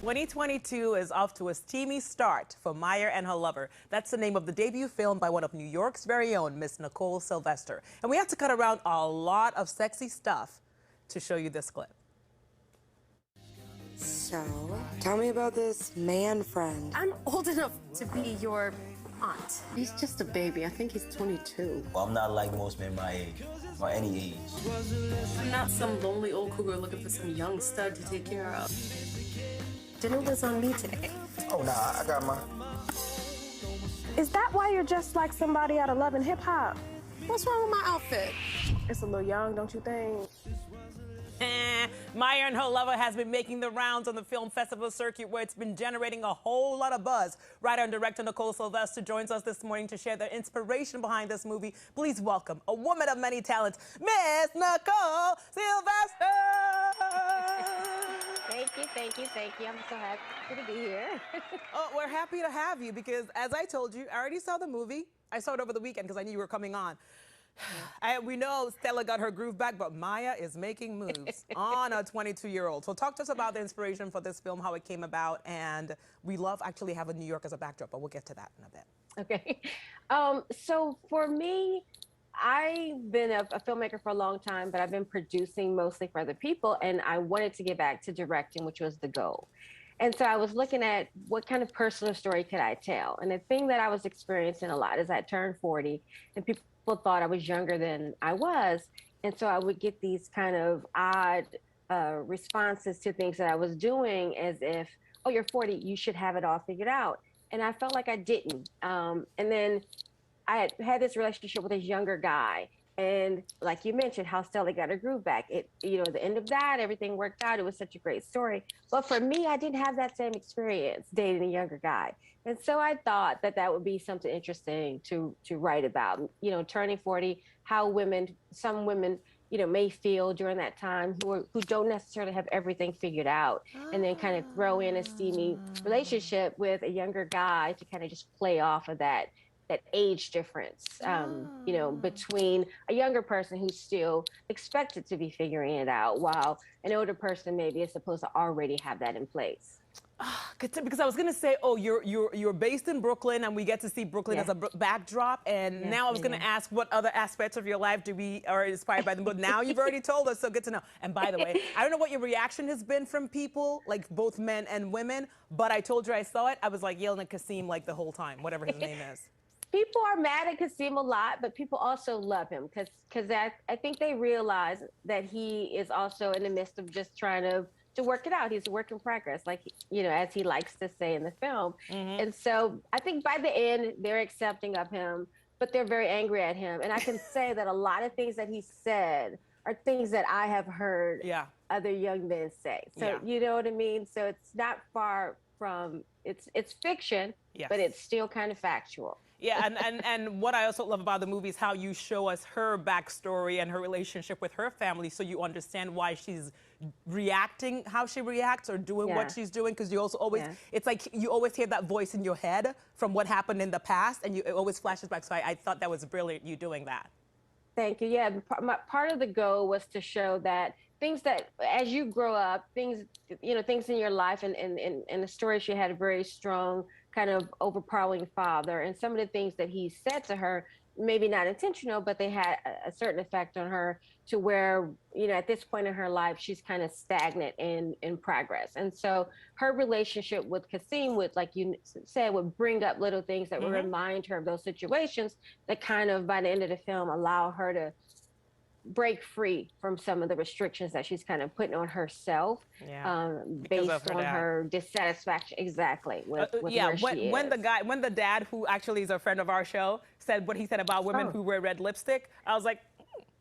2022 is off to a steamy start for Maya and her lover. That's the name of the debut film by one of New York's very own, Miss Nicole Sylvester. And we have to cut around a lot of sexy stuff to show you this clip. So, tell me about this man friend. I'm old enough to be your aunt. He's just a baby. I think he's 22. Well, I'm not like most men my age, or any age. I'm not some lonely old cougar looking for some young stud to take care of. Dinner was on me today. Oh, nah, I got my... Is that why you're just like somebody out of Love and Hip Hop? What's wrong with my outfit? It's a little young, don't you think? Maya and her lover has been making the rounds on the film festival circuit, where it's been generating a whole lot of buzz. Writer and director Nicole Sylvester joins us this morning to share the inspiration behind this movie. Please welcome a woman of many talents, Miss Nicole Sylvester. Thank you. I'm so happy to be here. Oh, we're happy to have you because, as I told you, I already saw the movie. I saw it over the weekend because I knew you were coming on. We know Stella got her groove back, but Maya is making moves on a 22-year-old. So talk to us about the inspiration for this film, how it came about, and we love actually having New York as a backdrop, but we'll get to that in a bit. Okay. So for me, I've been a filmmaker for a long time, but I've been producing mostly for other people, and I wanted to get back to directing, which was the goal. And so I was looking at what kind of personal story could I tell? And the thing that I was experiencing a lot is I turned 40, and people thought I was younger than I was. And so I would get these kind of odd responses to things that I was doing, as if, oh, you're 40, you should have it all figured out. And I felt like I didn't. And then I had this relationship with this younger guy. And like you mentioned, how Stella got her groove back. The end of that, everything worked out. It was such a great story. But for me, I didn't have that same experience dating a younger guy. And so I thought that that would be something interesting to write about. Turning 40, how some women, may feel during that time who don't necessarily have everything figured out, and then kind of throw in a steamy relationship with a younger guy to kind of just play off of that age difference, between a younger person who's still expected to be figuring it out, while an older person maybe is supposed to already have that in place. Because I was going to say, oh, you're based in Brooklyn, and we get to see Brooklyn as a backdrop. And now I was going to ask what other aspects of your life are inspired by them. But now you've already told us, so good to know. And by the way, I don't know what your reaction has been from people, like both men and women, but I told you I saw it. I was like yelling at Kasim like the whole time, whatever his name is. People are mad at Kasim a lot, but people also love him because I think they realize that he is also in the midst of just trying to work it out. He's a work in progress, like, as he likes to say in the film. Mm-hmm. And so I think by the end, they're accepting of him, but they're very angry at him. And I can say that a lot of things that he said are things that I have heard other young men say. So, you know what I mean? So it's not far from, it's fiction, but it's still kind of factual. Yeah, and what I also love about the movie is how you show us her backstory and her relationship with her family, so you understand why she's reacting how she reacts or doing what she's doing, because you also always, it's like you always hear that voice in your head from what happened in the past, and it always flashes back. So I thought that was brilliant, you doing that. Thank you. Yeah, part of the goal was to show that things that, as you grow up, things in your life, and the story, she had a very strong kind of overpowering father, and some of the things that he said to her, maybe not intentional, but they had a certain effect on her, to where, at this point in her life, she's kind of stagnant in progress. And so her relationship with Kasim would, like you said, would bring up little things that would remind her of those situations that kind of, by the end of the film, allow her to break free from some of the restrictions that she's kind of putting on herself, based on her dissatisfaction with where she is. When the dad, who actually is a friend of our show, said what he said about women who wear red lipstick, I was like,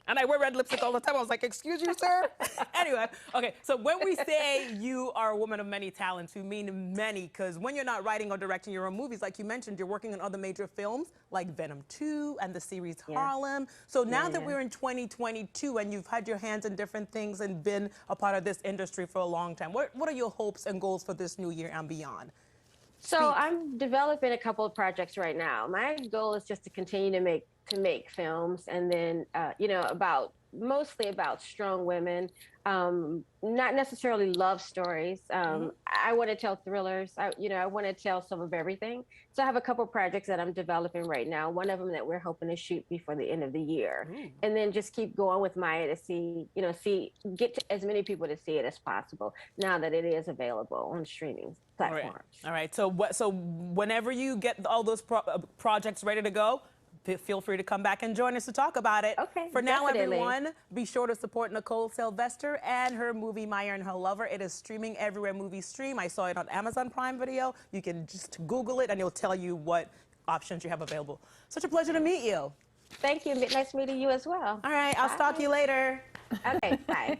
and I wear red lipstick all the time. I was like, excuse you, sir? Anyway, okay, so when we say you are a woman of many talents, we mean many, because when you're not writing or directing your own movies, like you mentioned, you're working on other major films like Venom 2 and the series Harlem. So now that we're in 2022 and you've had your hands in different things and been a part of this industry for a long time, what are your hopes and goals for this new year and beyond? So I'm developing a couple of projects right now. My goal is just to continue to make films, and then about mostly about strong women, not necessarily love stories. I want to tell thrillers. I want to tell some of everything. So I have a couple projects that I'm developing right now. One of them that we're hoping to shoot before the end of the year, and then just keep going with Maya to get to as many people to see it as possible now that it is available on streaming platforms. All right. So whenever you get all those projects ready to go, feel free to come back and join us to talk about it. Okay. For now, definitely. everyone, be sure to support Nicole Sylvester and her movie Maya and Her Lover. It is streaming everywhere movies stream. I saw it on Amazon Prime Video. You can just Google it and it'll tell you what options you have available. Such a pleasure to meet you. Thank you. Nice meeting you as well. All right. I'll stalk you later. Okay. Bye.